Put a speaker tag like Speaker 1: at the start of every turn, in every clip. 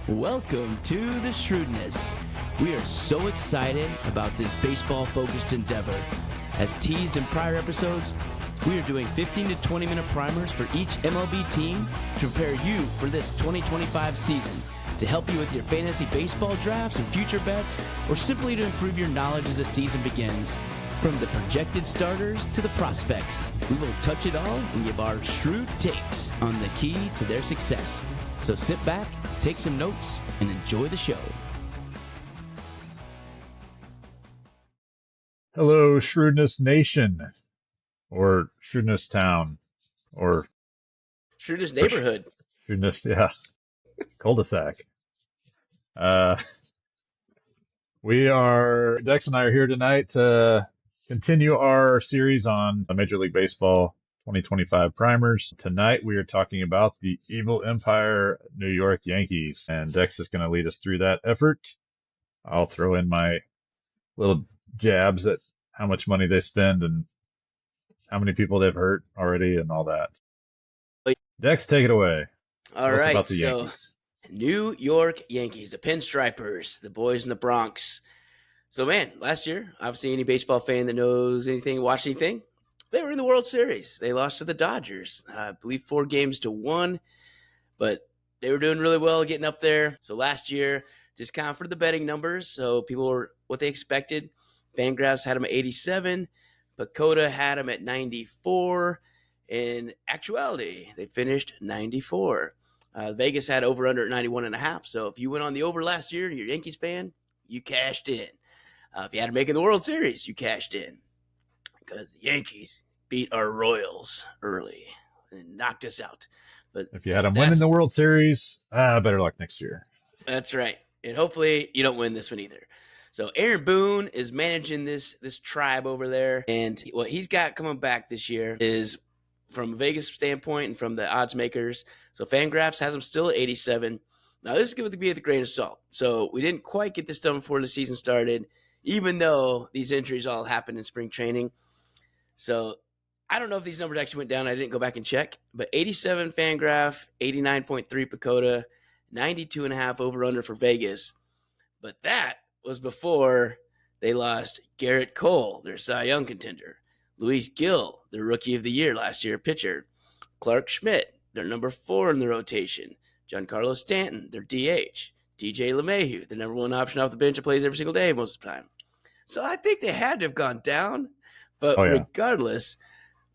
Speaker 1: Welcome to the Shrewdness. We are so excited about this baseball-focused endeavor. As teased in prior episodes, we are doing 15 to 20-minute primers for each MLB team to prepare you for this 2025 season, to help you with your fantasy baseball drafts and future bets, or simply to improve your knowledge as the season begins. From the projected starters to the prospects, we will touch it all and give our shrewd takes on the key to their success. So sit back, take some notes, and enjoy the show.
Speaker 2: Hello, Shrewdness Nation, or Shrewdness Town, or
Speaker 1: Shrewdness Neighborhood.
Speaker 2: Shrewdness, yeah, cul-de-sac. Dex and I are here tonight to continue our series on Major League Baseball 2025 primers. Tonight we are talking about the Evil Empire New York Yankees, and Dex is going to lead us through that effort. I'll throw in my little jabs at how much money they spend and how many people they've hurt already and all that. Dex, take it away.
Speaker 1: All
Speaker 2: Tell us
Speaker 1: right,
Speaker 2: about the
Speaker 1: so
Speaker 2: Yankees.
Speaker 1: New York Yankees, the pinstripers, the boys in the Bronx. So, man, last year, obviously any baseball fan that knows anything, watched anything, they were in the World Series. They lost to the Dodgers, I believe 4-1, but they were doing really well getting up there. So last year, just kind of for the betting numbers, so people were what they expected. Fangraphs had them at 87. Pacoda had them at 94. In actuality, they finished 94. Vegas had over under at 91.5. So if you went on the over last year and you're a Yankees fan, you cashed in. If you had to make it in the World Series, you cashed in. Because the Yankees beat our Royals early and knocked us out. But
Speaker 2: if you had them winning the World Series, better luck next year.
Speaker 1: That's right. And hopefully you don't win this one either. So Aaron Boone is managing this tribe over there. And what he's got coming back this year is from a Vegas standpoint and from the odds makers. So Fangraphs has him still at 87. Now this is going to be with a grain of salt. So we didn't quite get this done before the season started, even though these injuries all happened in spring training. So I don't know if these numbers actually went down. I didn't go back and check. But 87 Fangraph, 89.3 Pacoda, 92.5 over-under for Vegas. But that was before they lost Garrett Cole, their Cy Young contender. Luis Gil, their Rookie of the Year last year pitcher. Clark Schmidt, their number 4 in the rotation. Giancarlo Stanton, their DH. DJ LeMahieu, the number 1 option off the bench that plays every single day most of the time. So I think they had to have gone down. But regardless,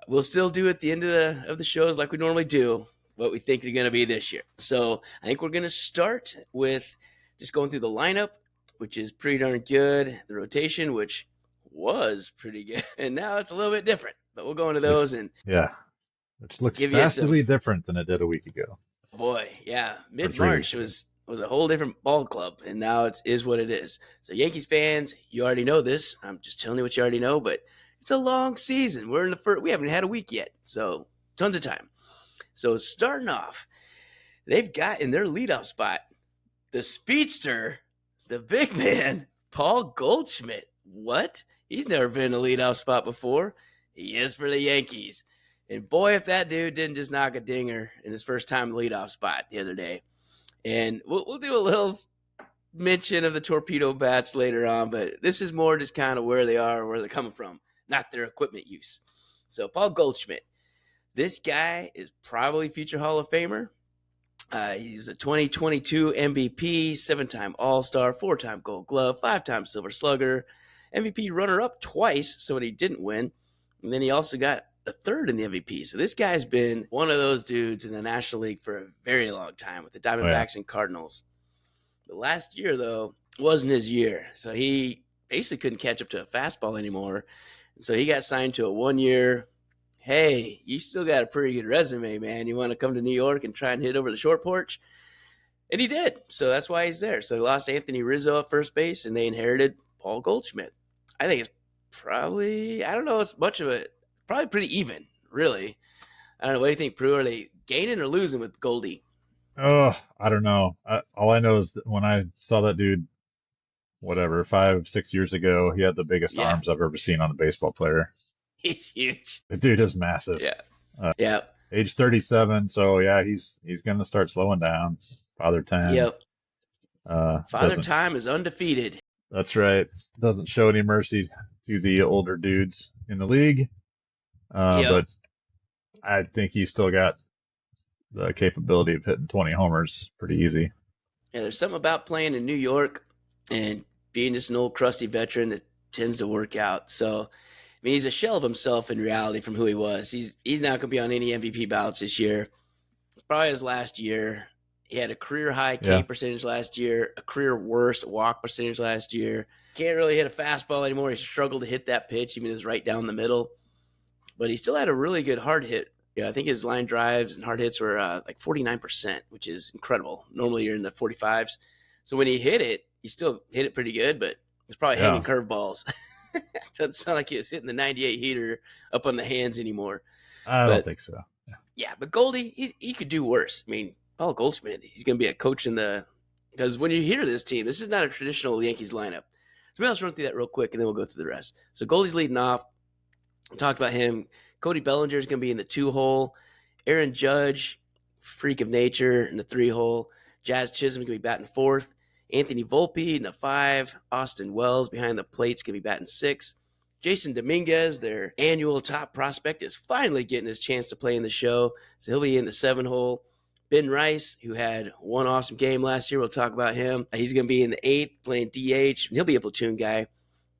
Speaker 1: we'll still do at the end of the shows like we normally do what we think they're going to be this year. So I think we're going to start with just going through the lineup, which is pretty darn good. The rotation, which was pretty good. And now it's a little bit different. But we'll go into those.
Speaker 2: Which looks vastly different than it did a week ago.
Speaker 1: Boy, yeah. Mid-March was a whole different ball club. And now it is what it is. So Yankees fans, you already know this. I'm just telling you what you already know. But it's a long season. We're in the first. We haven't had a week yet. So tons of time. So starting off, they've got in their leadoff spot the speedster, the big man, Paul Goldschmidt. What? He's never been in a leadoff spot before. He is for the Yankees. And boy, if that dude didn't just knock a dinger in his first time leadoff spot the other day. And we'll do a little mention of the torpedo bats later on, but this is more just kind of where they are, where they're coming from, not their equipment use. So Paul Goldschmidt, this guy is probably future Hall of Famer. He's a 2022 MVP, 7-time All-Star, 4-time Gold Glove, 5-time Silver Slugger, MVP runner-up twice, so he didn't win. And then he also got a third in the MVP. So this guy's been one of those dudes in the National League for a very long time with the Diamondbacks and Cardinals. The last year, though, wasn't his year. So he basically couldn't catch up to a fastball anymore. And so he got signed to a 1-year, hey, you still got a pretty good resume, man. You want to come to New York and try and hit over the short porch? And he did. So that's why he's there. So they lost Anthony Rizzo at first base, and they inherited Paul Goldschmidt. I think it's probably, I don't know, it's much of a, probably pretty even, really. I don't know. What do you think, Prue? Are they gaining or losing with Goldie?
Speaker 2: Oh, I don't know. All I know is that when I saw that dude, 5-6 years ago, he had the biggest arms I've ever seen on a baseball player.
Speaker 1: He's huge.
Speaker 2: The dude is massive. Age 37, so yeah, he's going to start slowing down. Father time.
Speaker 1: Yep. Father
Speaker 2: Doesn't.
Speaker 1: Time is undefeated.
Speaker 2: That's right. Doesn't show any mercy to the older dudes in the league.
Speaker 1: Yep.
Speaker 2: But I think he's still got the capability of hitting 20 homers pretty easy.
Speaker 1: Yeah, there's something about playing in New York and being just an old crusty veteran that tends to work out. So, I mean, he's a shell of himself in reality from who he was. He's not going to be on any MVP ballots this year. It's probably his last year. He had a career high K
Speaker 2: Yeah.
Speaker 1: percentage last year, a career worst walk percentage last year. Can't really hit a fastball anymore. He struggled to hit that pitch, even his right down the middle. But he still had a really good hard hit. Yeah, I think his line drives and hard hits were like 49%, which is incredible. Normally you're in the 45s. So when he hit it, he still hit it pretty good, but it was probably hanging
Speaker 2: Yeah.
Speaker 1: curveballs. It doesn't sound like he was hitting the 98 heater up on the hands anymore.
Speaker 2: I don't
Speaker 1: But
Speaker 2: think so.
Speaker 1: yeah, but Goldie, he could do worse. I mean, Paul Goldschmidt, he's going to be a coach in the – because when you hear this team, this is not a traditional Yankees lineup. So let's run through that real quick, and then we'll go through the rest. So Goldie's leading off. We talked about him. Cody Bellinger is going to be in the 2-hole. Aaron Judge, freak of nature, in the 3-hole. Jazz Chisholm is going to be batting 4th. Anthony Volpe in the 5. Austin Wells behind the plate is going to be batting 6. Jason Dominguez, their annual top prospect, is finally getting his chance to play in the show. So he'll be in the 7-hole. Ben Rice, who had one awesome game last year, we'll talk about him. He's going to be in the 8th, playing DH. And he'll be a platoon guy.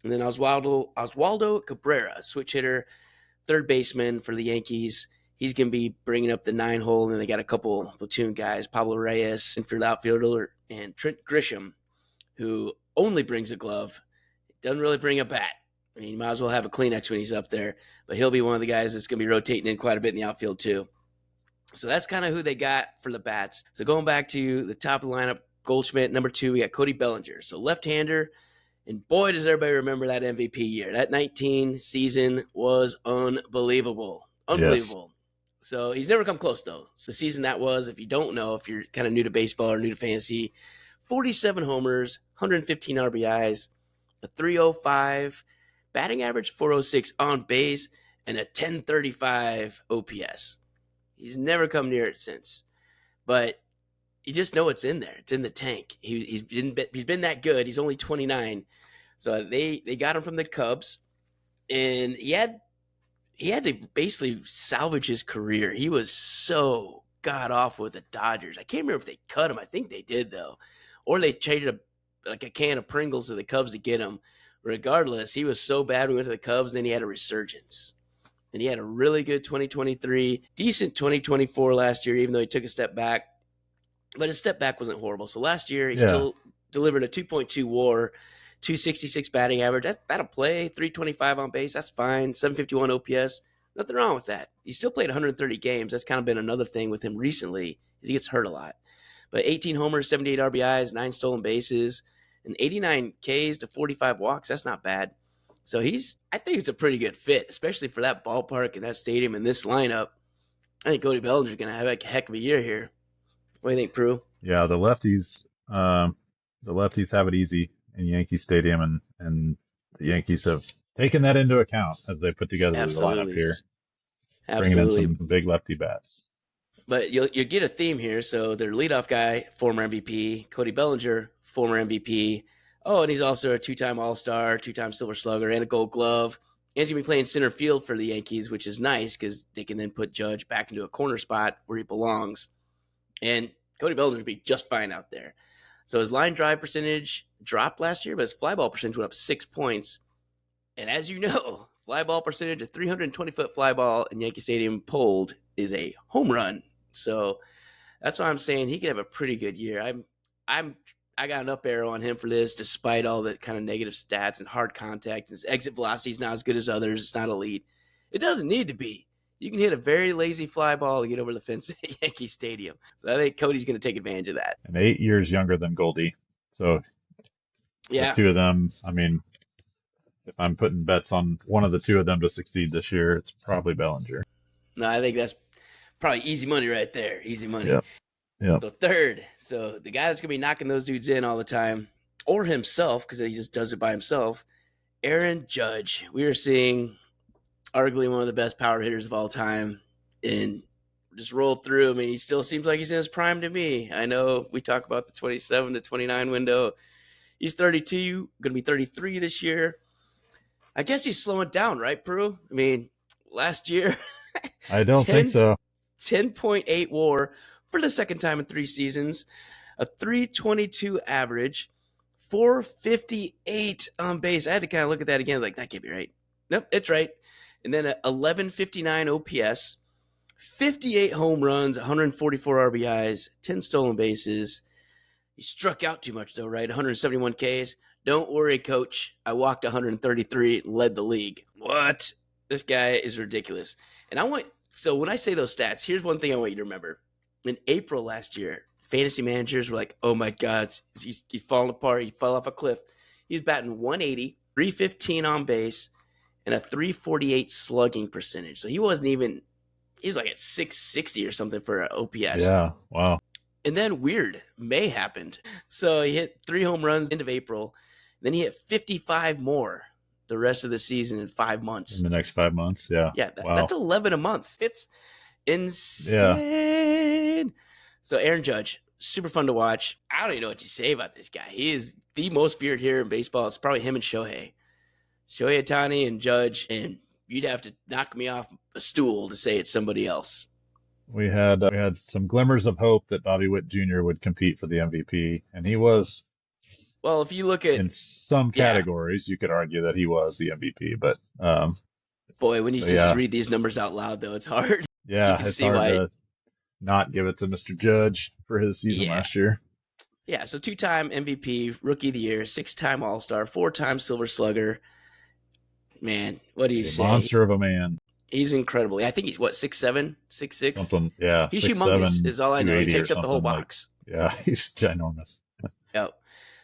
Speaker 1: And then Oswaldo Cabrera, switch hitter, third baseman for the Yankees. He's going to be bringing up the 9-hole. And then they got a couple platoon guys, Pablo Reyes, infield outfielder, and Trent Grisham, who only brings a glove. Doesn't really bring a bat. I mean, you might as well have a Kleenex when he's up there. But he'll be one of the guys that's going to be rotating in quite a bit in the outfield too. So that's kind of who they got for the bats. So going back to the top of the lineup, Goldschmidt, number 2, we got Cody Bellinger. So left-hander. And boy, does everybody remember that MVP year. That 19 season was unbelievable. Unbelievable. Yes. So he's never come close, though. So the season that was, if you don't know, if you're kind of new to baseball or new to fantasy, 47 homers, 115 RBIs, a 305, batting average 406 on base, and a 1035 OPS. He's never come near it since. But you just know it's in there. It's in the tank. He's been that good. He's only 29. So they got him from the Cubs, and he had to basically salvage his career. He was so god awful with the Dodgers. I can't remember if they cut him. I think they did, though. Or they traded a can of Pringles to the Cubs to get him. Regardless, he was so bad when he went to the Cubs, then he had a resurgence. And he had a really good 2023, decent 2024 last year, even though he took a step back. But his step back wasn't horrible. So last year, he still delivered a 2.2 WAR, 266 batting average. That'll play. 325 on base. That's fine. 751 OPS. Nothing wrong with that. He still played 130 games. That's kind of been another thing with him recently. Is he gets hurt a lot. But 18 homers, 78 RBIs, 9 stolen bases, and 89 Ks to 45 walks. That's not bad. So I think it's a pretty good fit, especially for that ballpark and that stadium and this lineup. I think Cody Bellinger's going to have a heck of a year here. What do you think, Prue?
Speaker 2: Yeah, the lefties have it easy in Yankee Stadium, and the Yankees have taken that into account as they put together the lineup here, bringing in some big lefty bats.
Speaker 1: But you'll get a theme here. So their leadoff guy, former MVP, Cody Bellinger, former MVP. Oh, and he's also a 2-time All-Star, 2-time Silver Slugger, and a Gold Glove. And he's going to be playing center field for the Yankees, which is nice because they can then put Judge back into a corner spot where he belongs. And Cody Bellinger would be just fine out there. So his line drive percentage dropped last year, but his fly ball percentage went up 6 points. And as you know, fly ball percentage, a 320-foot fly ball in Yankee Stadium pulled is a home run. So that's why I'm saying he could have a pretty good year. I got an up arrow on him for this, despite all the kind of negative stats and hard contact. His exit velocity is not as good as others. It's not elite. It doesn't need to be. You can hit a very lazy fly ball and get over the fence at Yankee Stadium. So I think Cody's going to take advantage of that.
Speaker 2: And 8 years younger than Goldie. So the two of them, I mean, if I'm putting bets on one of the two of them to succeed this year, it's probably Bellinger.
Speaker 1: No, I think that's probably easy money right there. Easy money.
Speaker 2: Yep.
Speaker 1: So third, so the guy that's going to be knocking those dudes in all the time, or himself, because he just does it by himself, Aaron Judge. We are seeing arguably one of the best power hitters of all time in just roll through. I mean, he still seems like he's in his prime to me. I know we talk about the 27 to 29 window. He's 32, going to be 33 this year. I guess he's slowing down, right, Prue? I mean, last year,
Speaker 2: I don't think
Speaker 1: 10,
Speaker 2: so.
Speaker 1: 10.8 WAR for the second time in 3 seasons, a 322 average, 458 on base. I had to kind of look at that again. Like, that can't be right. Nope, it's right. And then a 1159 OPS, 58 home runs, 144 RBIs, 10 stolen bases. He struck out too much, though, right? 171 Ks. Don't worry, coach. I walked 133 and led the league. What? This guy is ridiculous. And so when I say those stats, here's one thing I want you to remember. In April last year, fantasy managers were like, oh my God, he's falling apart. He fell off a cliff. He's batting 180, 315 on base, and a 348 slugging percentage. So he was like at 660 or something for an OPS.
Speaker 2: Yeah, wow.
Speaker 1: And then May happened. So he hit 3 home runs end of April. Then he hit 55 more the rest of the season in 5 months.
Speaker 2: In the next 5 months, yeah.
Speaker 1: Yeah,
Speaker 2: wow.
Speaker 1: That's 11 a month. It's insane. Yeah. So Aaron Judge, super fun to watch. I don't even know what to say about this guy. He is the most feared here in baseball. It's probably him and Shohei Ohtani and Judge, and you'd have to knock me off a stool to say it's somebody else.
Speaker 2: We had some glimmers of hope that Bobby Witt Jr. would compete for the MVP, and he was.
Speaker 1: Well, if you look at
Speaker 2: in some categories, you could argue that he was the MVP, but
Speaker 1: boy, when you just read these numbers out loud, though, it's hard.
Speaker 2: Yeah, it's hard to not give it to Mr. Judge for his season last year.
Speaker 1: Yeah, so 2-time MVP, Rookie of the Year, 6-time All-Star, 4-time Silver Slugger. Man, what do you say?
Speaker 2: Monster of a man.
Speaker 1: He's incredible. I think he's 6'7", 6'6"?
Speaker 2: Something, yeah.
Speaker 1: He's humongous, is all I know. He takes up the whole box.
Speaker 2: Yeah, he's ginormous.
Speaker 1: Yep.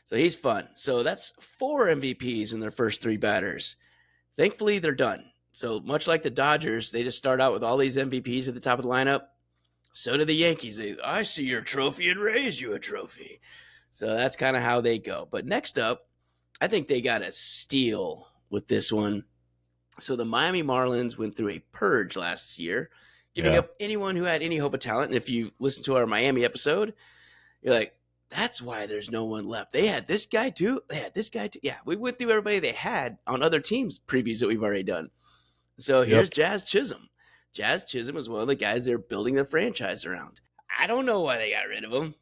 Speaker 1: So he's fun. So that's 4 MVPs in their first 3 batters. Thankfully, they're done. So much like the Dodgers, they just start out with all these MVPs at the top of the lineup. So do the Yankees. I see your trophy and raise you a trophy. So that's kind of how they go. But next up, I think they got a steal with this one. So the Miami Marlins went through a purge last year, giving up anyone who had any hope of talent. And if you listen to our Miami episode, you're like, that's why there's no one left. They had this guy too. They had this guy too. Yeah, we went through everybody they had on other teams' previews that we've already done. So here's Jazz Chisholm. Jazz Chisholm was one of the guys they're building their franchise around. I don't know why they got rid of him.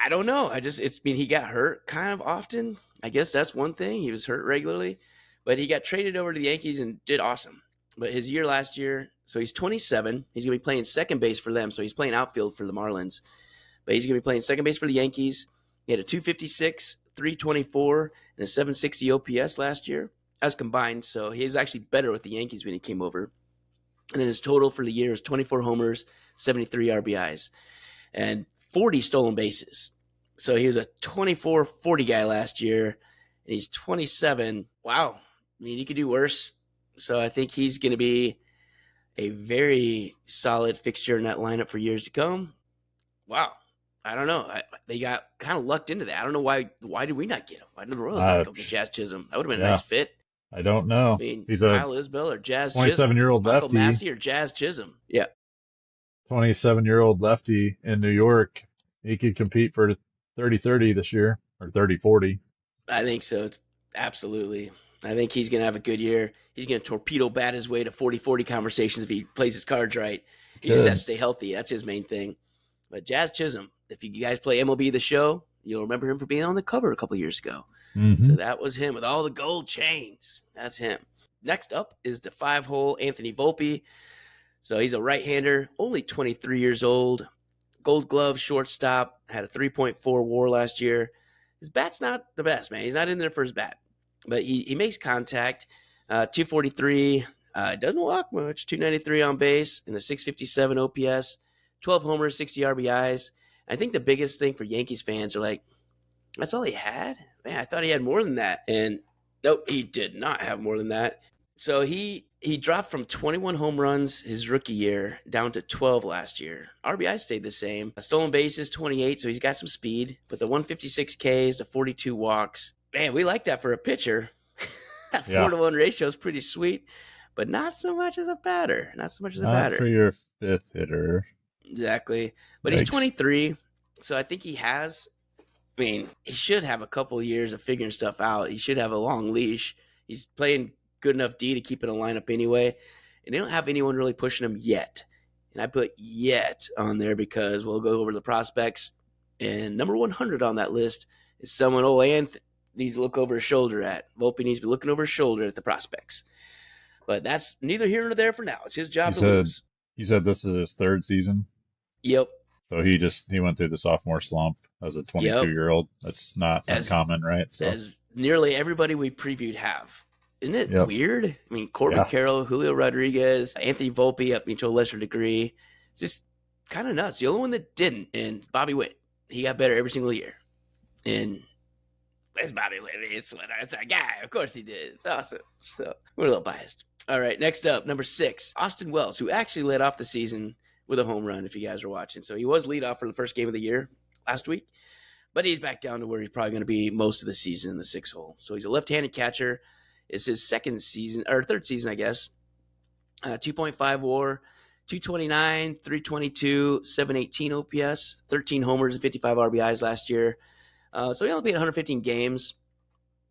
Speaker 1: I don't know. He got hurt kind of often. I guess that's one thing. He was hurt regularly, but he got traded over to the Yankees and did awesome. But his year last year, so he's 27. He's going to be playing second base for them. So he's playing outfield for the Marlins, but he's going to be playing second base for the Yankees. He had a 256, 324, and a 760 OPS last year as combined. So he is actually better with the Yankees when he came over. And then his total for the year is 24 homers, 73 RBIs, and 40 stolen bases. So he was a 24-40 guy last year, and he's 27. Wow. I mean, he could do worse. So I think he's going to be a very solid fixture in that lineup for years to come. Wow. I don't know. They got kind of lucked into that. I don't know why. Why did we not get him? Why did the Royals not go get Jazz Chisholm? That would have been a nice fit.
Speaker 2: I don't know.
Speaker 1: I mean,
Speaker 2: he's
Speaker 1: Kyle Isbell or Jazz
Speaker 2: 27-year-old
Speaker 1: Chisholm.
Speaker 2: lefty.
Speaker 1: Michael Massey or Jazz Chisholm. Yeah.
Speaker 2: 27-year-old lefty in New York. He could compete for 30-30 this year or 30-40.
Speaker 1: I think so. Absolutely. I think he's going to have a good year. He's going to torpedo bat his way to 40-40 conversations if he plays his cards right. He just has to stay healthy. That's his main thing. But Jazz Chisholm, if you guys play MLB The Show, you'll remember him for being on the cover a couple years ago.
Speaker 2: Mm-hmm.
Speaker 1: So that was him with all the gold chains. That's him. Next up is the 5-hole Anthony Volpe. So he's a right-hander, only 23 years old. Gold glove, shortstop, had a 3.4 WAR last year. His bat's not the best, man. He's not in there for his bat. But he makes contact. 243, doesn't walk much. 293 on base and a 657 OPS. 12 homers, 60 RBIs. I think the biggest thing for Yankees fans are like, that's all he had? Man, I thought he had more than that. And nope, he did not have more than that. So he dropped from 21 home runs his rookie year down to 12 last year. RBI stayed the same. Stolen bases, 28, so he's got some speed. But the 156 Ks, the 42 walks. Man, we like that for a pitcher. That 4-to-1 ratio is pretty sweet. but not so much as a batter. Not so much as a
Speaker 2: Not for
Speaker 1: batter.
Speaker 2: your fifth hitter.
Speaker 1: Exactly. But he's
Speaker 2: Yikes.
Speaker 1: 23, so I think he has. I mean, he should have a couple of years of figuring stuff out. He should have a long leash. He's playing good enough D to keep in a lineup anyway, and they don't have anyone really pushing him yet. And I put yet on there because we'll go over the prospects. And number 100 on that list is someone old Anth needs to look over his shoulder at. Volpe needs to be looking over his shoulder at the prospects. But that's neither here nor there for now. It's his job
Speaker 2: You
Speaker 1: to
Speaker 2: said
Speaker 1: lose.
Speaker 2: you said this is his third season.
Speaker 1: Yep.
Speaker 2: So he went through the sophomore slump as a 22
Speaker 1: Yep.
Speaker 2: year old. That's not
Speaker 1: As
Speaker 2: uncommon, right? So
Speaker 1: as nearly everybody we previewed have. Isn't it
Speaker 2: yep.
Speaker 1: weird? I mean, Corbin
Speaker 2: Yeah.
Speaker 1: Carroll, Julio Rodriguez, Anthony Volpe, up to a lesser degree. It's just kind of nuts. The only one that didn't, and Bobby Witt, he got better every single year. And it's Bobby Witt. It's our guy. Of course he did. It's awesome. So we're a little biased. All right, next up, number 6, Austin Wells, who actually led off the season with a home run, if you guys are watching. So he was lead off for the first game of the year last week. But he's back down to where he's probably going to be most of the season in the 6 hole. So he's a left-handed catcher. It's his third season, I guess. 2.5 WAR, 229, 322, 718 OPS, 13 homers and 55 RBIs last year. So he only played 115 games.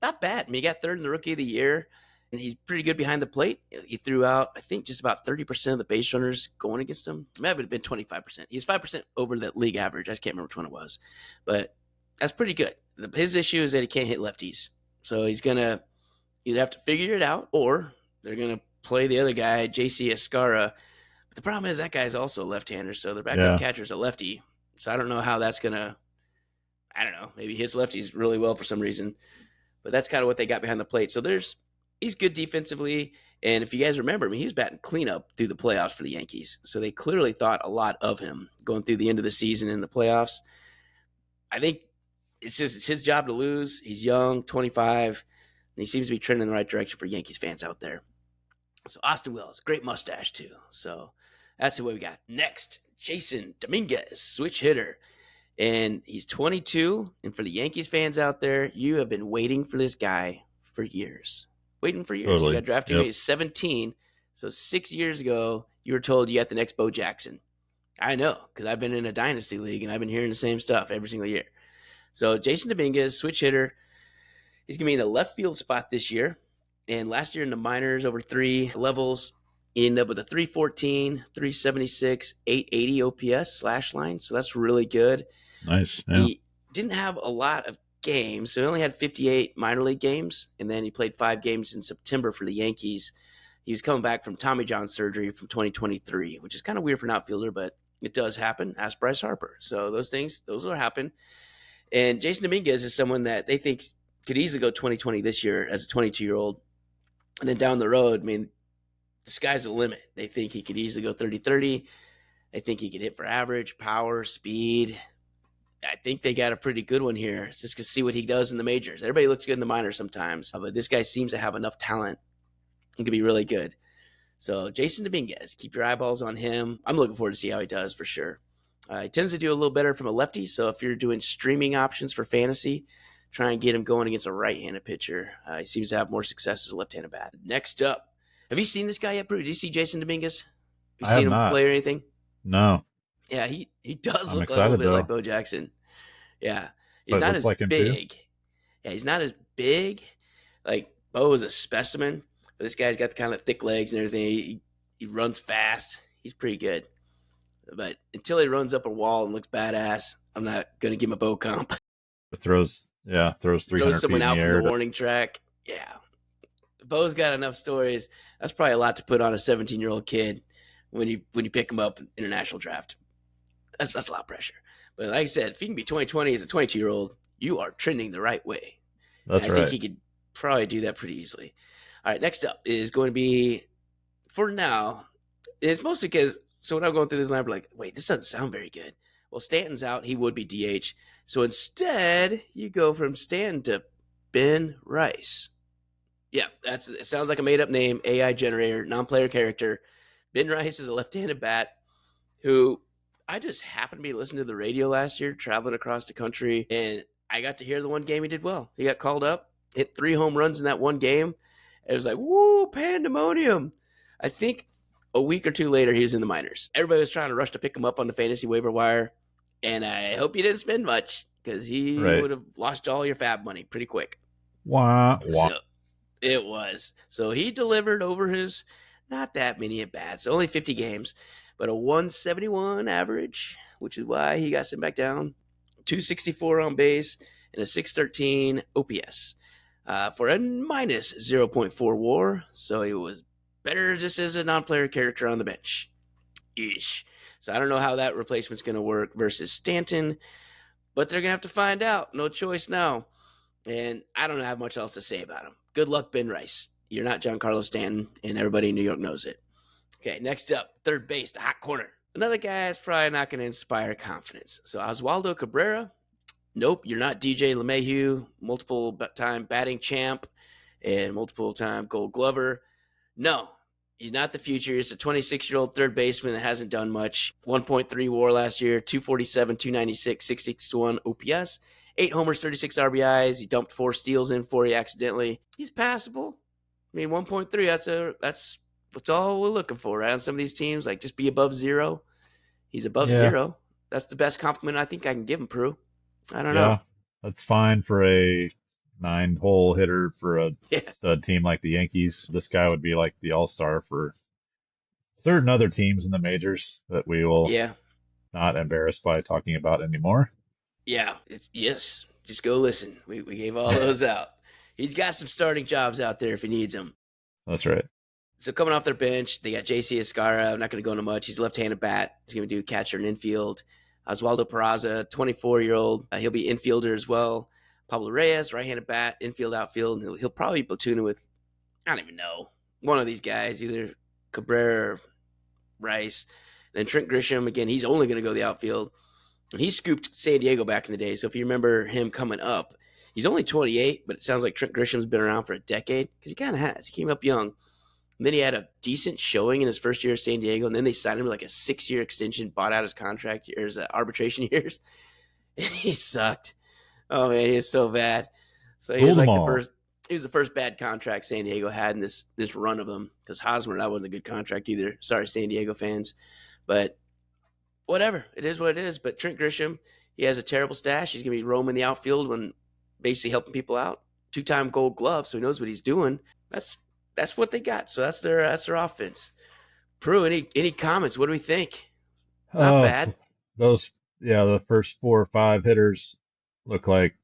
Speaker 1: Not bad. I mean, he got third in the Rookie of the Year, and he's pretty good behind the plate. He threw out, I think, just about 30% of the base runners going against him. It might have been 25%. He's 5% over the league average. I just can't remember which one it was. But that's pretty good. His issue is that he can't hit lefties. So he's going to either have to figure it out or they're going to play the other guy, JC Escara. But the problem is that guy's also a left-hander, so their backup catcher's a lefty. So I don't know how that's going to, maybe he hits lefties really well for some reason. But that's kind of what they got behind the plate. So he's good defensively. And if you guys remember, he was batting cleanup through the playoffs for the Yankees. So they clearly thought a lot of him going through the end of the season in the playoffs. I think it's his job to lose. He's young, 25, and he seems to be trending in the right direction for Yankees fans out there. So Austin Wells, great mustache too. So that's what we got. Next, Jason Dominguez, switch hitter. And he's 22. And for the Yankees fans out there, you have been waiting for this guy for years.
Speaker 2: Totally.
Speaker 1: He got drafted when he was 17. So 6 years ago, you were told you got the next Bo Jackson. I know, because I've been in a dynasty league and I've been hearing the same stuff every single year. So Jason Dominguez, switch hitter. He's going to be in the left field spot this year. And last year in the minors, over 3 levels, he ended up with a 314, 376, 880 OPS slash line. So that's really good.
Speaker 2: Nice. Yeah.
Speaker 1: He didn't have a lot of games. So he only had 58 minor league games. And then he played 5 games in September for the Yankees. He was coming back from Tommy John surgery from 2023, which is kind of weird for an outfielder, but it does happen. Ask Bryce Harper. So those will happen. And Jason Dominguez is someone that they think could easily go 2020 this year as a 22-year-old. And then down the road, the sky's the limit. They think he could easily go 30-30. They think he could hit for average, power, speed. I think they got a pretty good one here. It's just to see what he does in the majors. Everybody looks good in the minors sometimes, but this guy seems to have enough talent. He could be really good. So Jason Dominguez, keep your eyeballs on him. I'm looking forward to see how he does for sure. He tends to do a little better from a lefty. So if you're doing streaming options for fantasy, try and get him going against a right-handed pitcher. He seems to have more success as a left-handed bat. Next up, have you seen this guy yet, Brew? Did you see Jason Dominguez? Have you seen him play or anything?
Speaker 2: No.
Speaker 1: Yeah, he does
Speaker 2: I'm
Speaker 1: look a little bit
Speaker 2: though.
Speaker 1: like Bo Jackson. Yeah. He's
Speaker 2: but
Speaker 1: not as
Speaker 2: like
Speaker 1: big. Yeah, he's not as big. Like, Bo is a specimen, but this guy's got the kind of thick legs and everything. He runs fast. He's pretty good. But until he runs up a wall and looks badass, I'm not going to give him a Bo comp.
Speaker 2: Throws 300
Speaker 1: someone
Speaker 2: feet
Speaker 1: out
Speaker 2: in the
Speaker 1: from
Speaker 2: air
Speaker 1: the warning track. Yeah. Bo's got enough stories. That's probably a lot to put on a 17-year-old kid when you pick him up in the international draft. That's a lot of pressure. But like I said, if he can be 2020 as a 22-year-old, you are trending the right way.
Speaker 2: That's right.
Speaker 1: I think he could probably do that pretty easily. All right, next up is going to be, for now, it's mostly because, so when I'm going through this line, I'm like, wait, this doesn't sound very good. Well, Stanton's out. He would be DH. So instead, you go from Stanton to Ben Rice. Yeah, it sounds like a made-up name, AI generator, non-player character. Ben Rice is a left-handed bat who I just happened to be listening to the radio last year, traveling across the country, and I got to hear the one game he did well. He got called up, hit 3 home runs in that one game. It was like, woo, pandemonium. I think a week or two later, he was in the minors. Everybody was trying to rush to pick him up on the fantasy waiver wire, and I hope he didn't spend much because he
Speaker 2: Right.
Speaker 1: would have lost all your fab money pretty quick.
Speaker 2: Wah, wah.
Speaker 1: So it was. So he delivered over his not that many at bats, only 50 games, but a 171 average, which is why he got sent back down. 264 on base and a 613 OPS for a minus 0.4 WAR. So it was better just as a non-player character on the bench. Eesh. So I don't know how that replacement's going to work versus Stanton, but they're going to have to find out. No choice now. And I don't have much else to say about him. Good luck, Ben Rice. You're not Giancarlo Stanton, and everybody in New York knows it. Okay, next up, third base, the hot corner. Another guy is probably not going to inspire confidence. So Oswaldo Cabrera, nope, you're not DJ LeMahieu, multiple-time batting champ and multiple-time Gold Glover. No, he's not the future. He's a 26-year-old third baseman that hasn't done much. 1.3 WAR last year, 247, 296, 661 OPS. 8 homers, 36 RBIs. He dumped 4 steals in for you accidentally. He's passable. I mean, 1.3, that's all we're looking for, right? On some of these teams, like just be above 0. He's above 0. That's the best compliment I think I can give him, Prue. I don't know.
Speaker 2: That's fine for a 9-hole hitter for a stud team like the Yankees. This guy would be like the all-star for certain other teams in the majors that we will not embarrassed by talking about anymore.
Speaker 1: Yeah, yes. Just go listen. We gave all those out. He's got some starting jobs out there if he needs them.
Speaker 2: That's right.
Speaker 1: So coming off their bench, they got J.C. Escara. I'm not going to go into much. He's a left-handed bat. He's going to do catcher and infield. Oswaldo Peraza, 24-year-old. He'll be infielder as well. Pablo Reyes, right-handed bat, infield, outfield. And he'll probably be platooning with, I don't even know, one of these guys, either Cabrera or Rice. Then Trent Grisham, again, he's only going to go the outfield. And he scooped San Diego back in the day. So if you remember him coming up, he's only 28, but it sounds like Trent Grisham's been around for a decade because he kind of has. He came up young. And then he had a decent showing in his first year at San Diego, and then they signed him like a 6-year extension, bought out his contract years, arbitration years, and he sucked. Oh man, he was so bad. So he was like the first bad contract San Diego had in this run of them. Because Hosmer, that wasn't a good contract either. Sorry, San Diego fans, but whatever, it is what it is. But Trent Grisham, he has a terrible stash. He's gonna be roaming the outfield when basically helping people out. 2-time Gold Glove, so he knows what he's doing. That's what they got. So that's their offense. Prue, any comments? What do we think? Not bad.
Speaker 2: The first 4 or 5 hitters look like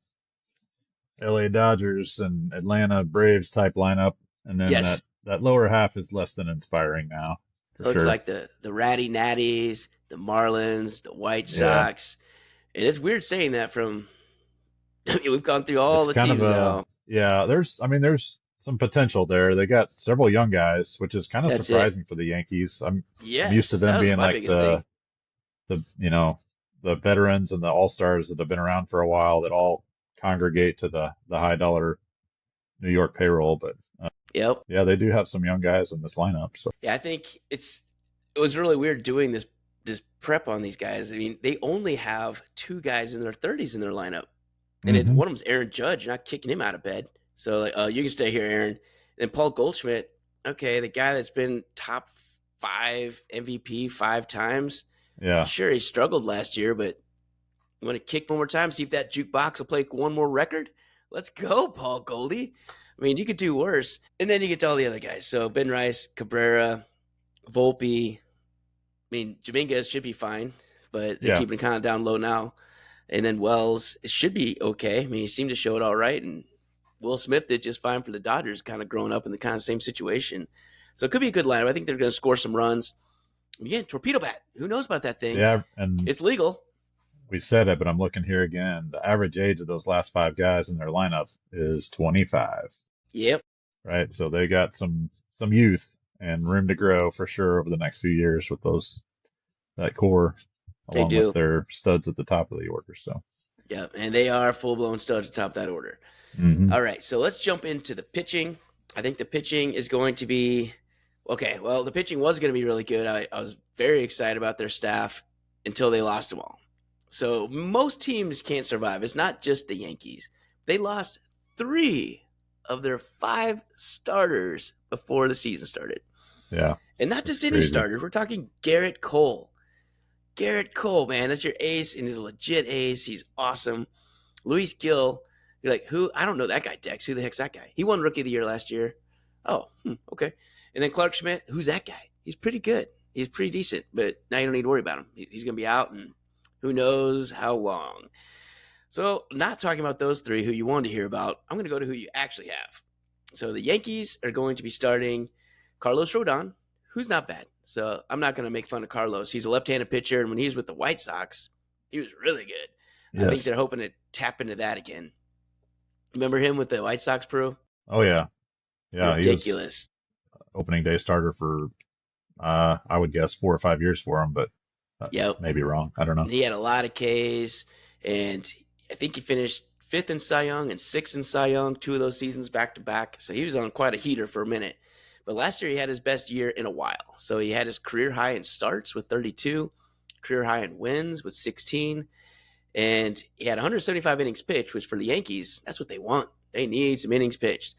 Speaker 2: LA Dodgers and Atlanta Braves type lineup, and then that lower half is less than inspiring now.
Speaker 1: It looks like the Ratty Natties, the Marlins, the White Sox. And it's weird saying that from. I mean, we've gone through all the teams now.
Speaker 2: Yeah, there's some potential there. They got several young guys, which is kind of surprising for the Yankees. I'm used to them being like the veterans and the all-stars that have been around for a while that all congregate to the high dollar New York payroll. But they do have some young guys in this lineup. So
Speaker 1: I think it was really weird doing this prep on these guys. I mean, they only have 2 guys in their 30s in their lineup, and one of them's Aaron Judge. You're not kicking him out of bed. So you can stay here, Aaron. And Paul Goldschmidt, okay, the guy that's been top 5 MVP 5 times.
Speaker 2: Yeah.
Speaker 1: Sure, he struggled last year, but you want to kick one more time, see if that jukebox will play one more record? Let's go, Paul Goldie. I mean, you could do worse. And then you get to all the other guys. So Ben Rice, Cabrera, Volpe. I mean, Dominguez should be fine, but they're keeping it kind of down low now. And then Wells, it should be okay. I mean, he seemed to show it all right, and Will Smith did just fine for the Dodgers, kind of growing up in the kind of same situation. So it could be a good lineup. I think they're going to score some runs. Again, torpedo bat. Who knows about that thing?
Speaker 2: Yeah, and
Speaker 1: it's legal.
Speaker 2: We said it, but I'm looking here again. The average age of those last 5 guys in their lineup is 25.
Speaker 1: Yep.
Speaker 2: Right, so they got some youth and room to grow for sure over the next few years with that core, along with their studs at the top of the order. So.
Speaker 1: Yeah, and they are full-blown studs at the top of that order.
Speaker 2: Mm-hmm.
Speaker 1: All right, so let's jump into the pitching. I think the pitching is going to be okay. Well, the pitching was going to be really good. I was very excited about their staff until they lost them all. So most teams can't survive. It's not just the Yankees. They lost 3 of their 5 starters before the season started.
Speaker 2: Yeah,
Speaker 1: And not
Speaker 2: that's
Speaker 1: just any
Speaker 2: crazy.
Speaker 1: starter. We're talking Garrett Cole. Garrett Cole, man, that's your ace, and he's a legit ace. He's awesome. Luis Gill, you're like, who? I don't know that guy, Dex. Who the heck's that guy? He won Rookie of the Year last year. Oh, okay. And then Clark Schmidt, who's that guy? He's pretty good. He's pretty decent, but now you don't need to worry about him. He's going to be out, and who knows how long. So, not talking about those three who you wanted to hear about, I'm going to go to who you actually have. So, the Yankees are going to be starting Carlos Rodon, who's not bad. So, I'm not going to make fun of Carlos. He's a left-handed pitcher, and when he was with the White Sox, he was really good. I think
Speaker 2: Yes.
Speaker 1: they're hoping to tap into that again. Remember him with the White Sox, Pro?
Speaker 2: Oh yeah. Yeah. He was
Speaker 1: Ridiculous.
Speaker 2: opening day starter for, I would guess 4 or 5 years for him, but
Speaker 1: Yep.
Speaker 2: maybe wrong. I don't know.
Speaker 1: He had a lot of Ks, and I think he finished fifth in Cy Young and sixth in Cy Young, 2 of those seasons back to back. So he was on quite a heater for a minute. But last year he had his best year in a while. So he had his career high in starts with 32, career high in wins with 16, and he had 175 innings pitched, which for the Yankees, that's what they want. They need some innings pitched.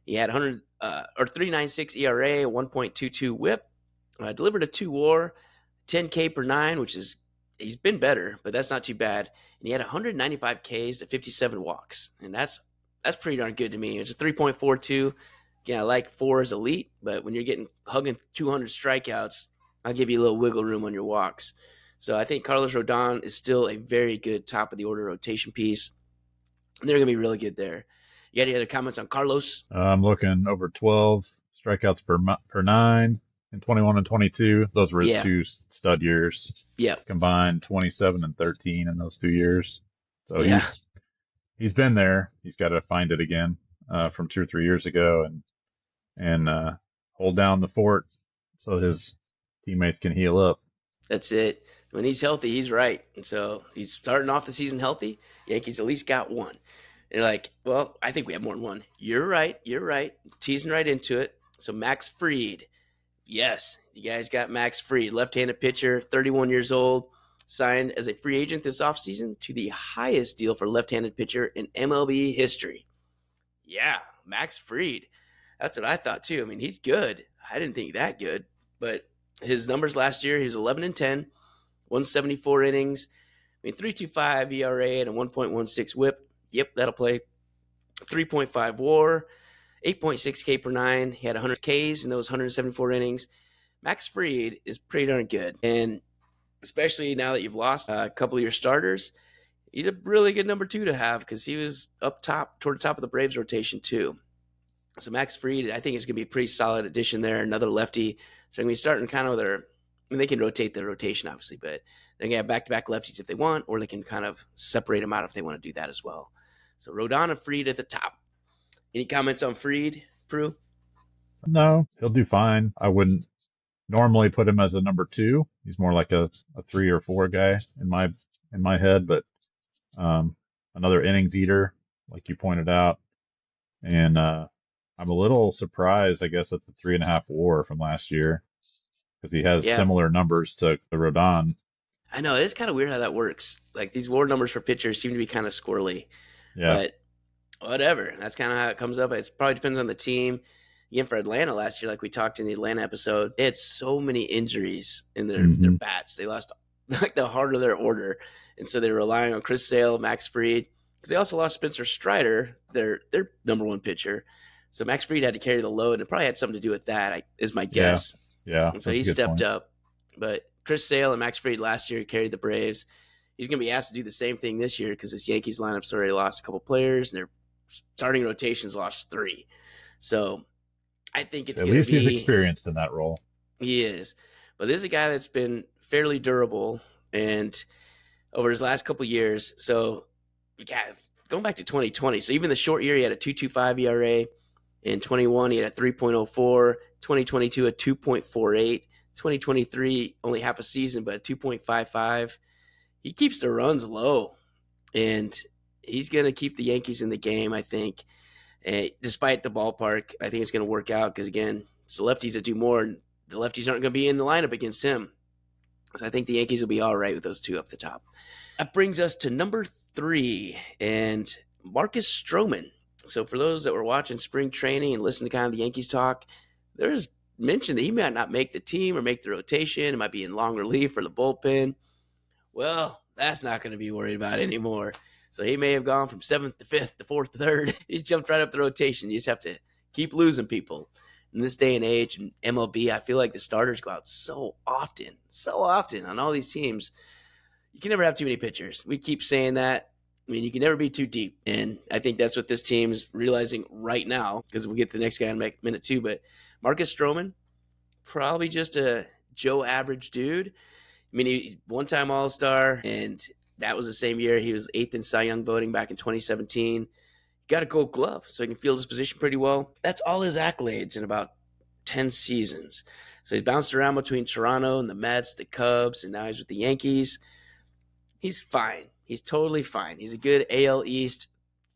Speaker 1: He had 3.96 ERA, 1.22 WHIP, delivered a 2 WAR, 10K per nine, which is he's been better, but that's not too bad. And he had 195 Ks to 57 walks, and that's pretty darn good to me. It's a 3.42. Again, I like 4 as elite, but when you're getting hugging 200 strikeouts, I'll give you a little wiggle room on your walks. So I think Carlos Rodon is still a very good top of the order rotation piece. And they're going to be really good there. You got any other comments on Carlos?
Speaker 2: I'm looking over 12 strikeouts per nine in 21 and 22. Those were his
Speaker 1: Yeah.
Speaker 2: two stud years.
Speaker 1: Yeah.
Speaker 2: Combined 27 and 13 in those 2 years. So
Speaker 1: Yeah.
Speaker 2: he's been there. He's got to find it again from 2 or 3 years ago and hold down the fort so his teammates can heal up.
Speaker 1: That's it. When he's healthy, he's right. And so he's starting off the season healthy. Yankees at least got one. And you're like, well, I think we have more than one. You're right. You're right. Teasing right into it. So Max Fried. Yes, you guys got Max Fried, left-handed pitcher, 31 years old, signed as a free agent this offseason to the highest deal for left-handed pitcher in MLB history. Yeah, Max Fried. That's what I thought too. I mean, he's good. I didn't think that good, but his numbers last year, he was 11 and 10, 174 innings. I mean, 3.25 ERA and a 1.16 WHIP. Yep, that'll play. 3.5 WAR, 8.6 K per nine. He had 100 Ks in those 174 innings. Max Fried is pretty darn good, and especially now that you've lost a couple of your starters, he's a really good number 2 to have because he was up top toward the top of the Braves rotation too. So Max Fried, I think, is going to be a pretty solid addition there. Another lefty. So going to be starting kind of their. I mean, they can rotate the rotation, obviously, but they can have back-to-back lefties if they want, or they can kind of separate them out if they want to do that as well. So Rodon and Fried at the top. Any comments on Fried, Prue?
Speaker 2: No, he'll do fine. I wouldn't normally put him as a number 2. He's more like a 3 or 4 guy in my head, but another innings eater, like you pointed out. And I'm a little surprised, I guess, at the 3.5 WAR from last year because he has similar numbers to Rodon.
Speaker 1: I know, it's kind of weird how that works. Like these WAR numbers for pitchers seem to be kind of squirrely.
Speaker 2: Yeah.
Speaker 1: But whatever. That's kind of how it comes up. It probably depends on the team. Again, for Atlanta last year, like we talked in the Atlanta episode, they had so many injuries in their bats. They lost like the heart of their order. And so they were relying on Chris Sale, Max Fried, because they also lost Spencer Strider, their number 1 pitcher. So Max Fried had to carry the load, and it probably had something to do with that, is my guess.
Speaker 2: Yeah.
Speaker 1: And so he stepped up. But Chris Sale and Max Fried last year carried the Braves. He's going to be asked to do the same thing this year because this Yankees lineup's already lost a couple players, and their starting rotations lost 3. So I think it's going to be...
Speaker 2: At least he's experienced in that role.
Speaker 1: He is. But this is a guy that's been fairly durable and over his last couple years. So going back to 2020, so even the short year, he had a 2.25 ERA. In 21, he had a 3.04. 2022, a 2.48. 2023, only half a season, but a 2.55. He keeps the runs low, and he's going to keep the Yankees in the game, I think. And despite the ballpark, I think it's going to work out because, again, it's the lefties that do more, and the lefties aren't going to be in the lineup against him. So I think the Yankees will be all right with those 2 up the top. That brings us to number 3, and Marcus Stroman. So for those that were watching spring training and listening to kind of the Yankees talk, there's mentioned that he might not make the team or make the rotation. It might be in long relief for the bullpen. Well, that's not going to be worried about anymore. So he may have gone from 7th to 5th to 4th to 3rd. He's jumped right up the rotation. You just have to keep losing people. In this day and age in MLB, I feel like the starters go out so often on all these teams. You can never have too many pitchers. We keep saying that. I mean, you can never be too deep. And I think that's what this team's realizing right now, because we'll get to the next guy in a minute too. But Marcus Stroman, probably just a Joe average dude. I mean, he's one-time All-Star, and that was the same year he was 8th in Cy Young voting back in 2017. Got a gold glove, so he can field his position pretty well. That's all his accolades in about 10 seasons. So he's bounced around between Toronto and the Mets, the Cubs, and now he's with the Yankees. He's fine. He's totally fine. He's a good AL East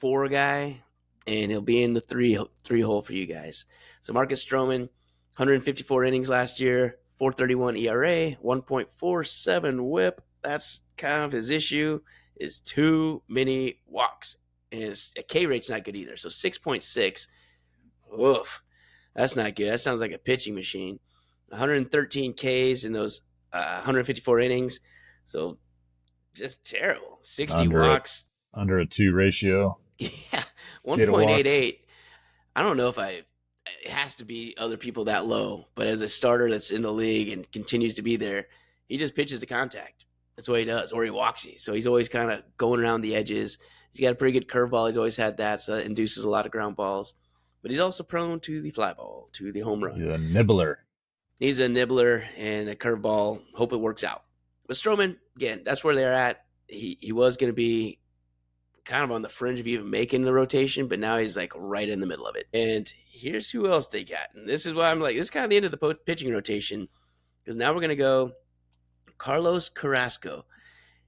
Speaker 1: 4 guy, and he'll be in the three hole for you guys. So Marcus Stroman, 154 innings last year, 4.31 ERA, 1.47 WHIP. That's kind of his issue, is too many walks. And his K rate's not good either. So 6.6. Oof. That's not good. That sounds like a pitching machine. 113 Ks in those 154 innings. So just terrible. 60 walks.
Speaker 2: Under a 2 ratio.
Speaker 1: Yeah. 1.88. I don't know if it has to be other people that low, but as a starter that's in the league and continues to be there, he just pitches to contact. That's what he does, or he walks you. So he's always kind of going around the edges. He's got a pretty good curveball. He's always had that, so that induces a lot of ground balls. But he's also prone to the fly ball, to the home run.
Speaker 2: He's a nibbler.
Speaker 1: He's a nibbler and a curveball. Hope it works out. But Stroman, again, that's where they're at. He was going to be kind of on the fringe of even making the rotation, but now he's like right in the middle of it. And here's who else they got. And this is why I'm like, this is kind of the end of the pitching rotation, because now we're going to go Carlos Carrasco.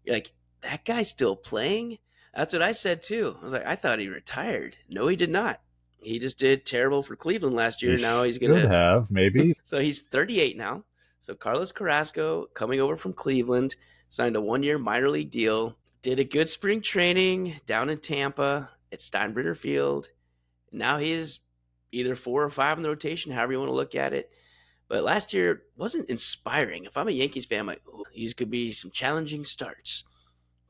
Speaker 1: You're like, that guy's still playing? That's what I said too. I was like, I thought he retired. No, he did not. He just did terrible for Cleveland last year. Now he's going to
Speaker 2: have, maybe.
Speaker 1: So he's 38 now. So Carlos Carrasco, coming over from Cleveland, signed a 1-year minor league deal, did a good spring training down in Tampa at Steinbrenner Field. Now he is either 4 or 5 in the rotation, however you want to look at it. But last year wasn't inspiring. If I'm a Yankees fan, I'm like, these could be some challenging starts.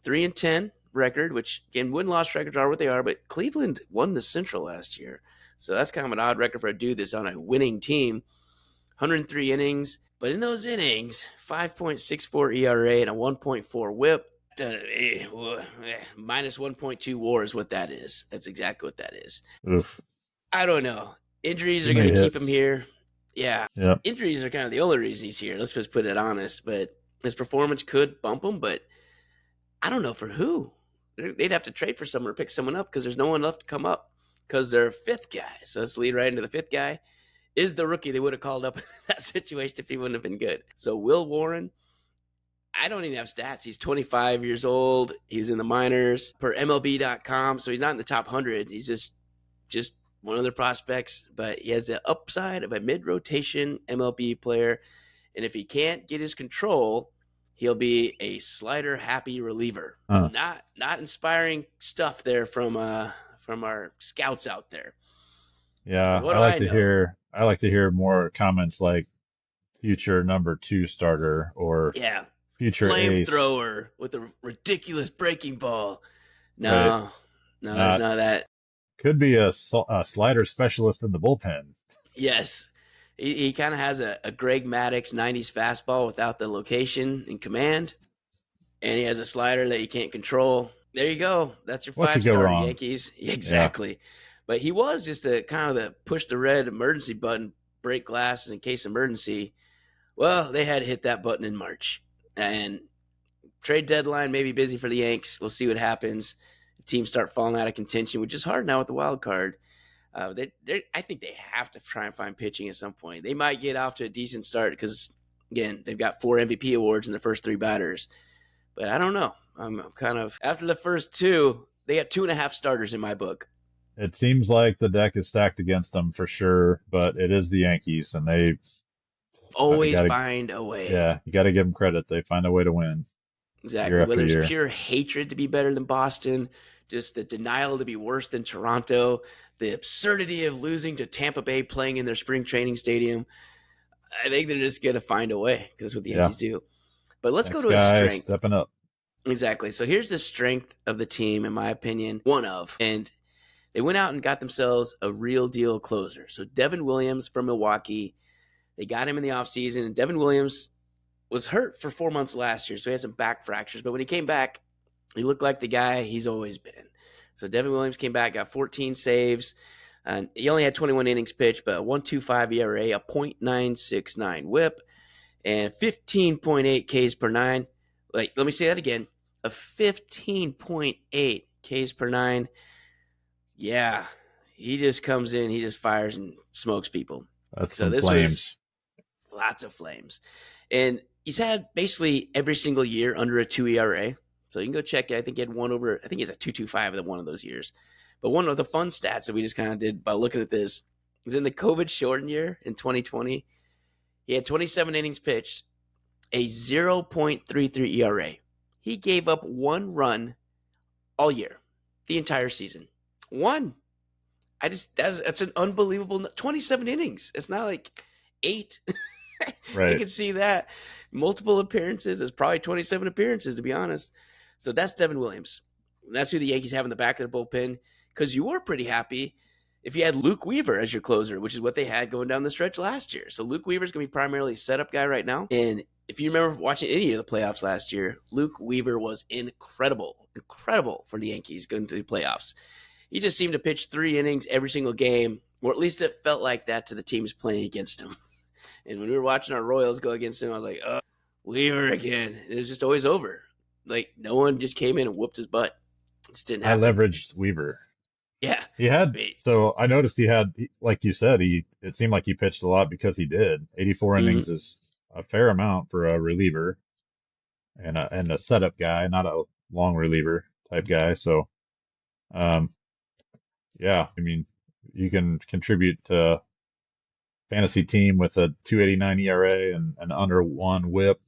Speaker 1: 3-10 record, which again, win-loss records are what they are, but Cleveland won the Central last year. So that's kind of an odd record for a dude that's on a winning team. 103 innings, but in those innings, 5.64 ERA and a 1.4 WHIP. Minus 1.2 WAR is what that is. That's exactly what that is.
Speaker 2: Oof.
Speaker 1: I don't know. Injuries are going to keep him here. Yeah.
Speaker 2: Yep.
Speaker 1: Injuries are kind of the only reason he's here. Let's just put it honest. But his performance could bump him, but I don't know for who. They'd have to trade for someone or pick someone up because there's no one left to come up because they're 5th guy. So let's lead right into the 5th guy. Is the rookie they would have called up in that situation if he wouldn't have been good. So Will Warren, I don't even have stats. He's 25 years old. He was in the minors per MLB.com. So he's not in the top 100. He's just one of their prospects, but he has the upside of a mid-rotation MLB player. And if he can't get his control, he'll be a slider-happy reliever. Not inspiring stuff there from our scouts out there.
Speaker 2: Yeah, I like to hear more comments like future number 2 starter or future
Speaker 1: flamethrower with a ridiculous breaking ball. No, there's none of that.
Speaker 2: Could be a slider specialist in the bullpen.
Speaker 1: Yes. He kind of has a Greg Maddux 90s fastball without the location and command. And he has a slider that you can't control. There you go. That's your 5-star Yankees. Exactly. Yeah. But he was just a kind of the push the red emergency button, break glass in case emergency. Well, they had to hit that button in March. And trade deadline may be busy for the Yanks. We'll see what happens. The teams start falling out of contention, which is hard now with the wild card. I think they have to try and find pitching at some point. They might get off to a decent start because, again, they've got 4 MVP awards in the first 3 batters. But I don't know. I'm kind of, after the first 2, they got 2.5 starters in my book.
Speaker 2: It seems like the deck is stacked against them for sure, but it is the Yankees, and they
Speaker 1: always find a way.
Speaker 2: Yeah, you got to give them credit. They find a way to win.
Speaker 1: Exactly. Whether it's pure hatred to be better than Boston, just the denial to be worse than Toronto, the absurdity of losing to Tampa Bay playing in their spring training stadium. I think they're just going to find a way because that's what the
Speaker 2: Yeah.
Speaker 1: Yankees do. But let's go
Speaker 2: Next
Speaker 1: to a
Speaker 2: guy
Speaker 1: strength.
Speaker 2: stepping up.
Speaker 1: Exactly. So here's the strength of the team, in my opinion, one of. And they went out and got themselves a real deal closer. So Devin Williams from Milwaukee, they got him in the offseason. And Devin Williams was hurt for 4 months last year, so he had some back fractures. But when he came back, he looked like the guy he's always been. So Devin Williams came back, got 14 saves, and he only had 21 innings pitched, but a 1.25 ERA, a .969 WHIP, and 15.8 Ks per nine. Like, let me say that again: a 15.8 Ks per nine. Yeah, he just comes in, he just fires and smokes people.
Speaker 2: That's
Speaker 1: So
Speaker 2: some
Speaker 1: this was
Speaker 2: flames.
Speaker 1: lots of flames, and he's had basically every single year under a 2 ERA. So you can go check it. I think he had one over, I think he's a 2.25 in one of those years. But one of the fun stats that we just kind of did by looking at this is in the COVID shortened year in 2020, he had 27 innings pitched, a 0.33 ERA. He gave up one run all year, the entire season. One. That's an unbelievable 27 innings. It's not like 8. You
Speaker 2: Right.
Speaker 1: can see that. Multiple appearances. It's probably 27 appearances, to be honest. So that's Devin Williams. And that's who the Yankees have in the back of the bullpen, because you were pretty happy if you had Luke Weaver as your closer, which is what they had going down the stretch last year. So Luke Weaver's going to be primarily a setup guy right now. And if you remember watching any of the playoffs last year, Luke Weaver was incredible for the Yankees going to the playoffs. He just seemed to pitch 3 innings every single game, or at least it felt like that to the teams playing against him. And when we were watching our Royals go against him, I was like, oh, Weaver again. It was just always over. Like, no one just came in and whooped his butt. It just didn't
Speaker 2: I
Speaker 1: happen.
Speaker 2: leveraged Weaver.
Speaker 1: Yeah.
Speaker 2: He had,
Speaker 1: Mm-hmm.
Speaker 2: so I noticed like you said, it seemed like he pitched a lot because he did. 84 innings is a fair amount for a reliever and a setup guy, not a long reliever type guy. So, um, yeah, I mean, you can contribute to fantasy team with a 2.89 ERA and an under 1 WHIP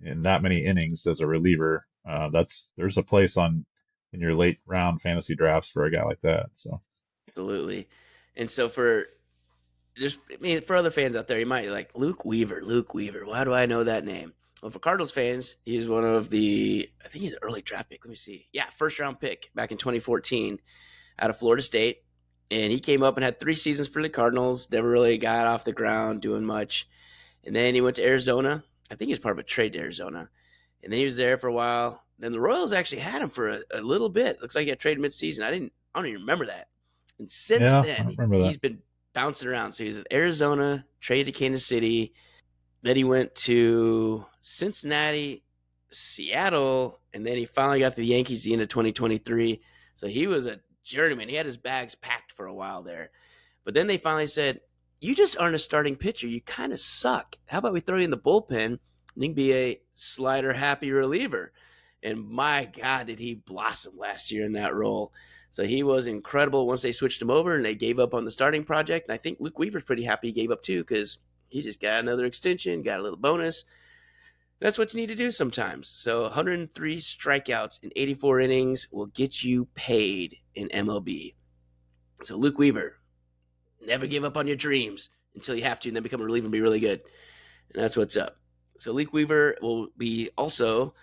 Speaker 2: in that many innings as a reliever. There's a place in your late round fantasy drafts for a guy like that. So
Speaker 1: Absolutely. And so for other fans out there, you might be like, Luke Weaver. Why do I know that name? Well, for Cardinals fans, he's one of I think he's an early draft pick. Let me see. Yeah, first round pick back in 2014 out of Florida State. And he came up and had 3 seasons for the Cardinals. Never really got off the ground doing much. And then he went to Arizona. I think he was part of a trade to Arizona. And then he was there for a while. Then the Royals actually had him for a little bit. Looks like he got traded midseason. I don't even remember that. And since
Speaker 2: yeah, I
Speaker 1: then,
Speaker 2: remember
Speaker 1: he's
Speaker 2: that.
Speaker 1: been bouncing around. So he was with Arizona, traded to Kansas City. Then he went to Cincinnati, Seattle, and then he finally got to the Yankees at the end of 2023. So he was a journeyman. He had his bags packed for a while there. But then they finally said, you just aren't a starting pitcher. You kind of suck. How about we throw you in the bullpen and you can be a slider happy reliever? And my God, did he blossom last year in that role. So he was incredible once they switched him over and they gave up on the starting project. And I think Luke Weaver's pretty happy he gave up too, because he just got another extension, got a little bonus. That's what you need to do sometimes. So 103 strikeouts in 84 innings will get you paid in MLB. So Luke Weaver, never give up on your dreams until you have to, and then become a reliever and be really good. And that's what's up. So Luke Weaver will be also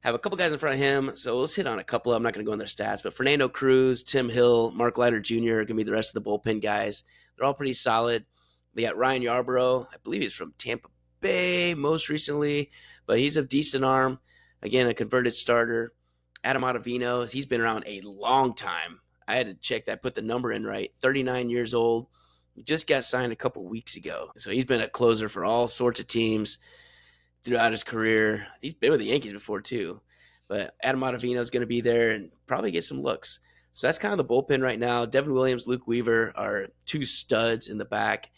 Speaker 1: have a couple guys in front of him. So let's hit on a couple. I'm not going to go on their stats, but Fernando Cruz, Tim Hill, Mark Leiter Jr. are going to be the rest of the bullpen guys. They're all pretty solid. They got Ryan Yarbrough. I believe he's from Tampa Bay most recently, but he's a decent arm. Again, a converted starter. Adam Ottavino, he's been around a long time. I had to check that, put the number in right. 39 years old. He just got signed a couple weeks ago. So he's been a closer for all sorts of teams throughout his career. He's been with the Yankees before too. But Adam Ottavino is going to be there and probably get some looks. So that's kind of the bullpen right now. Devin Williams, Luke Weaver are 2 studs in the back.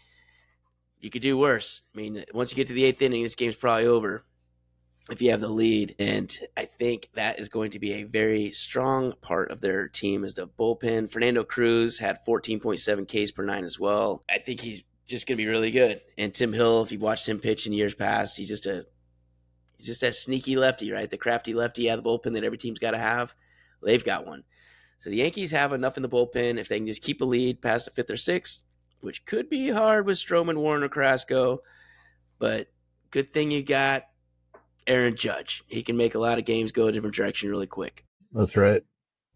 Speaker 1: You could do worse. I mean, once you get to the 8th inning, this game's probably over if you have the lead. And I think that is going to be a very strong part of their team is the bullpen. Fernando Cruz had 14.7 Ks per 9 as well. I think he's just going to be really good. And Tim Hill, if you watched him pitch in years past, he's just that sneaky lefty, right? The crafty lefty out of the bullpen that every team's got to have. They've got one. So the Yankees have enough in the bullpen if they can just keep a lead past the 5th or 6th, which could be hard with Stroman, Warren, or Carrasco. But good thing you got Aaron Judge. He can make a lot of games go a different direction really quick.
Speaker 2: That's right.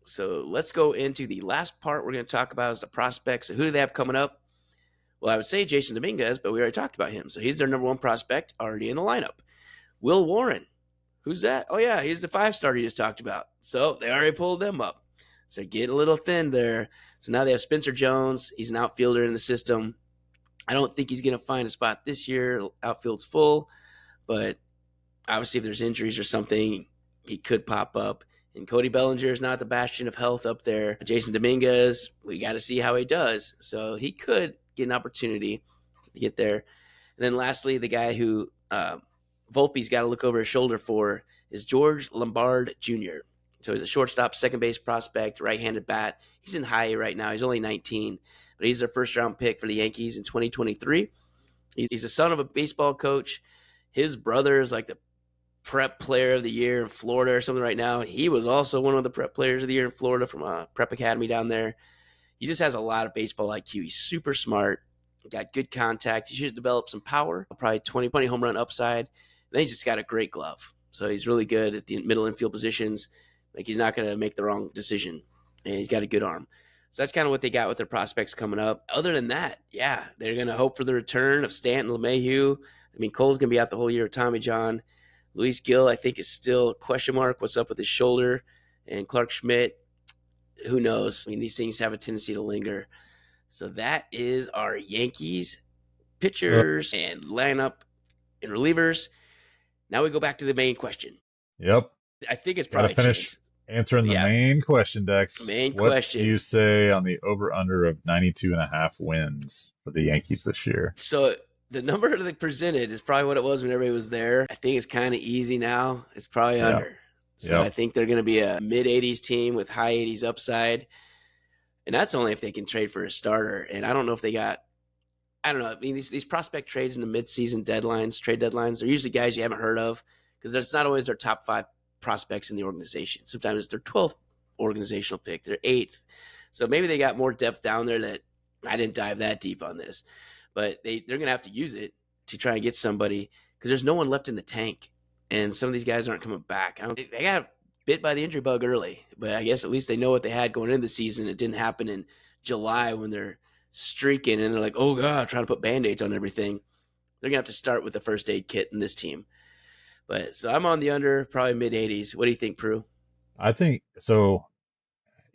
Speaker 1: So let's go into the last part we're going to talk about is the prospects. So who do they have coming up? Well, I would say Jason Dominguez, but we already talked about him. So he's their number one prospect already in the lineup. Will Warren. Who's that? Oh, yeah, he's the 5-star you just talked about. So they already pulled them up. So get a little thin there. So now they have Spencer Jones. He's an outfielder in the system. I don't think he's going to find a spot this year. Outfield's full. But obviously if there's injuries or something, he could pop up. And Cody Bellinger is not the bastion of health up there. Jason Dominguez, we got to see how he does. So he could get an opportunity to get there. And then lastly, the guy who Volpe's got to look over his shoulder for is George Lombard Jr. So he's a shortstop, second base prospect, right-handed bat. He's in high A right now. He's only 19, but he's their first-round pick for the Yankees in 2023. He's the son of a baseball coach. His brother is like the prep player of the year in Florida or something right now. He was also one of the prep players of the year in Florida from a prep academy down there. He just has a lot of baseball IQ. He's super smart, got good contact. He should develop some power, probably 20 home run upside. And then he's just got a great glove. So he's really good at the middle infield positions. Like he's not going to make the wrong decision. And he's got a good arm. So that's kind of what they got with their prospects coming up. Other than that, yeah, they're going to hope for the return of Stanton LeMahieu. I mean, Cole's going to be out the whole year with Tommy John. Luis Gil, I think, is still a question mark. What's up with his shoulder? And Clark Schmidt, who knows? I mean, these things have a tendency to linger. So that is our Yankees pitchers and lineup and relievers. Now we go back to the main question.
Speaker 2: Yep.
Speaker 1: I think it's probably
Speaker 2: finish answering the main question, Dex.
Speaker 1: Main
Speaker 2: what
Speaker 1: question.
Speaker 2: What do you say on the over-under of 92.5 wins for the Yankees this year?
Speaker 1: So the number that they presented is probably what it was when everybody was there. I think it's kind of easy now. It's probably under. So I think they're going to be a mid-80s team with high 80s upside. And that's only if they can trade for a starter. And I don't know if they got – I don't know. I mean, these prospect trades in the mid-season deadlines, trade deadlines, they're usually guys you haven't heard of because it's not always their top 5 prospects in the organization. Sometimes it's their 12th organizational pick, their 8th. So maybe they got more depth down there that I didn't dive that deep on this. But they're going to have to use it to try and get somebody because there's no one left in the tank. And some of these guys aren't coming back. They got bit by the injury bug early, but I guess at least they know what they had going into the season. It didn't happen in July when they're streaking and they're like, oh, God, trying to put Band-Aids on everything. They're going to have to start with the first aid kit in this team. But so I'm on the under, probably mid-80s. What do you think, Prue?
Speaker 2: I think so.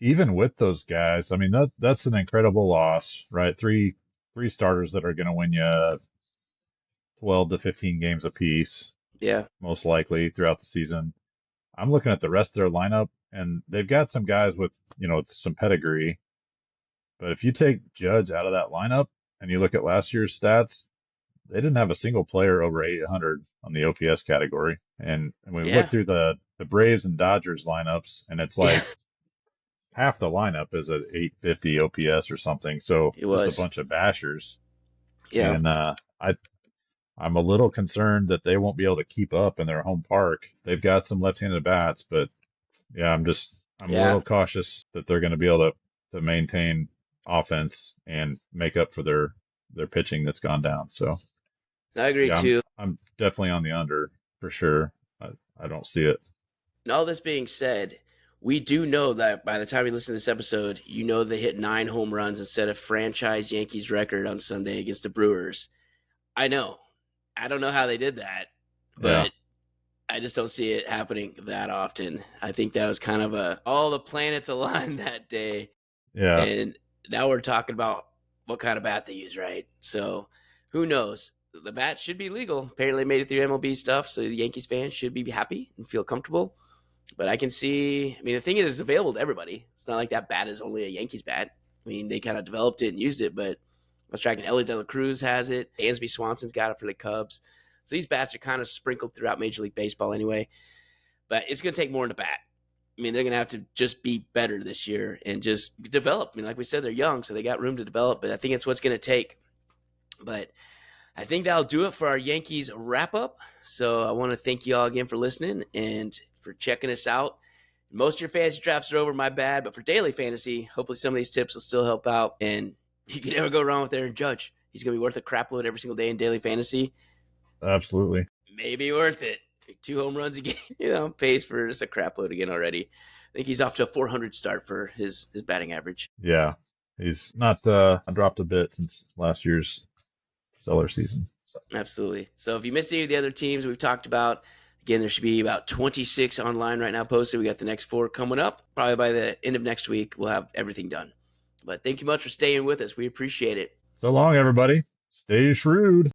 Speaker 2: Even with those guys, I mean, that's an incredible loss, right? Three starters that are going to win you 12 to 15 games apiece.
Speaker 1: Yeah.
Speaker 2: Most likely throughout the season. I'm looking at the rest of their lineup, and they've got some guys with, some pedigree. But if you take Judge out of that lineup and you look at last year's stats, they didn't have a single player over 800 on the OPS category. And we look through the Braves and Dodgers lineups, and it's like half the lineup is at 850 OPS or something. So just a bunch of bashers.
Speaker 1: Yeah.
Speaker 2: And I'm a little concerned that they won't be able to keep up in their home park. They've got some left-handed bats, but I'm a little cautious that they're going to be able to maintain offense and make up for their pitching that's gone down. So
Speaker 1: I agree too.
Speaker 2: I'm definitely on the under for sure. I don't see it.
Speaker 1: And all this being said, we do know that by the time you listen to this episode, they hit 9 home runs instead of franchise Yankees record on Sunday against the Brewers. I know. I don't know how they did that, but I just don't see it happening that often. I think that was kind of all the planets aligned that day.
Speaker 2: Yeah.
Speaker 1: And now we're talking about what kind of bat they use, right? So who knows? The bat should be legal. Apparently they made it through MLB stuff, so the Yankees fans should be happy and feel comfortable. But I can see, the thing is, it's available to everybody. It's not like that bat is only a Yankees bat. They kind of developed it and used it, but I was tracking Ellie De La Cruz has it. Dansby Swanson's got it for the Cubs. So these bats are kind of sprinkled throughout Major League Baseball anyway. But it's going to take more than a bat. They're going to have to just be better this year and just develop. Like we said, they're young, so they got room to develop. But I think it's what's going to take. But I think that'll do it for our Yankees wrap-up. So I want to thank you all again for listening and for checking us out. Most of your fantasy drafts are over, my bad. But for daily fantasy, hopefully some of these tips will still help out. And you can never go wrong with Aaron Judge. He's going to be worth a crap load every single day in daily fantasy.
Speaker 2: Absolutely.
Speaker 1: Maybe worth it. 2 home runs again, pays for just a crap load again already. I think he's off to a 400 start for his batting average.
Speaker 2: Yeah. He's not dropped a bit since last year's stellar season. So.
Speaker 1: Absolutely. So if you missed any of the other teams we've talked about, again, there should be about 26 online right now posted. We got the next 4 coming up. Probably by the end of next week, we'll have everything done. But thank you much for staying with us. We appreciate it.
Speaker 2: So long, everybody. Stay shrewd.